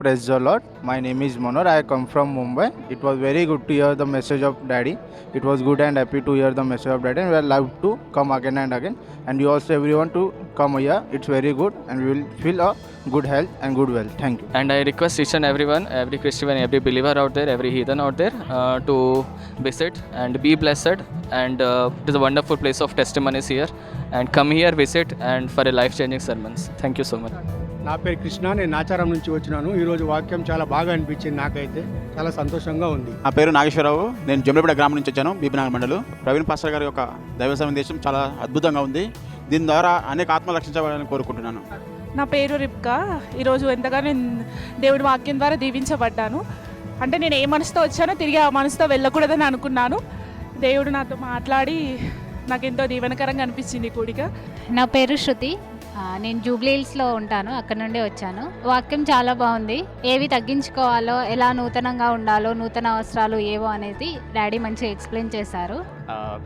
Praise the Lord. My name is Manor. I come from Mumbai. It was very good to hear the message of Daddy. It was good and happy to hear the message of Daddy, and we are love to come again and again. And you also everyone to come here. It's very good, and we will feel a good health and good wealth. Thank you. And I request each and everyone, every Christian, every believer out there, every heathen out there, to visit and be blessed. And it is a wonderful place of testimonies here. And come here, visit, and for a life-changing sermons. Thank you so much. నా పేరు కృష్ణ, నేను నాచారం నుంచి వచ్చినాను. ఈరోజు వాక్యం చాలా బాగా అనిపించింది, నాకైతే చాలా సంతోషంగా ఉంది. నా పేరు నాగేశ్వరరావు, నేను జమ్మిడిపేట గ్రామం నుంచి వచ్చాను, బీబీనగర్ మండలం. ప్రవీణ్ పాస్టర్ గారి యొక్క దైవ సందేశం చాలా అద్భుతంగా ఉంది. దీని ద్వారా అనేక ఆత్మలు రక్షించబడాలని కోరుకుంటున్నాను. నా పేరు రిబ్కా. ఈరోజు ఎంతగా నేను దేవుడి వాక్యం ద్వారా దీవించబడ్డాను. అంటే నేను ఏ మనసుతో వచ్చానో తిరిగి ఆ మనసుతో వెళ్ళకూడదని అనుకున్నాను. దేవుడు నాతో మాట్లాడి నాకు ఎంతో దీవెనకరంగా అనిపించింది ఈ కూడిక. నా పేరు శృతి, నేను జూబ్లీ హిల్స్లో ఉంటాను, అక్కడ నుండి వచ్చాను. వాక్యం చాలా బాగుంది. ఏవి తగ్గించుకోవాలో, ఎలా నూతనంగా ఉండాలో, నూతన అవసరాలు ఏవో అనేది డాడీ మంచిగా ఎక్స్ప్లెయిన్ చేశారు.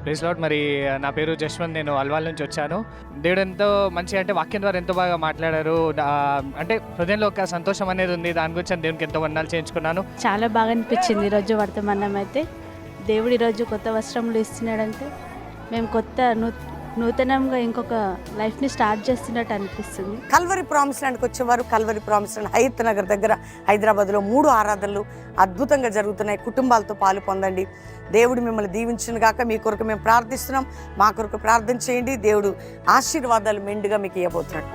Please lord. మరి నా పేరు జశ్వంత్, నేను అల్వాల్ నుంచి వచ్చాను. దేవుడు ఎంతో మంచిగా, అంటే వాక్యం ద్వారా ఎంతో బాగా మాట్లాడారు. అంటే హృదయంలో ఒక సంతోషం అనేది ఉంది. దాని గురించి దేవునికి ఎంతో వందనాలు చేయించుకున్నాను. చాలా బాగా అనిపించింది ఈరోజు వర్తమానం అయితే. దేవుడు ఈరోజు కొత్త వస్త్రములు ఇస్తున్నాడంటే మేము నూతనంగా ఇంకొక లైఫ్ని స్టార్ట్ చేస్తున్నట్టు అనిపిస్తుంది. కల్వరి ప్రామిస్ ల్యాండ్కి వచ్చేవారు. Calvary Promise Land Hayathnagar దగ్గర హైదరాబాద్లో 3 ఆరాధనలు అద్భుతంగా జరుగుతున్నాయి. కుటుంబాలతో పాలు పొందండి. దేవుడు మిమ్మల్ని దీవించును గాక. మీ కొరకు మేము ప్రార్థిస్తున్నాం. మా కొరకు ప్రార్థన చేయండి. దేవుడు ఆశీర్వాదాలు మెండుగా మీకు ఇవ్వబోతున్నాడు.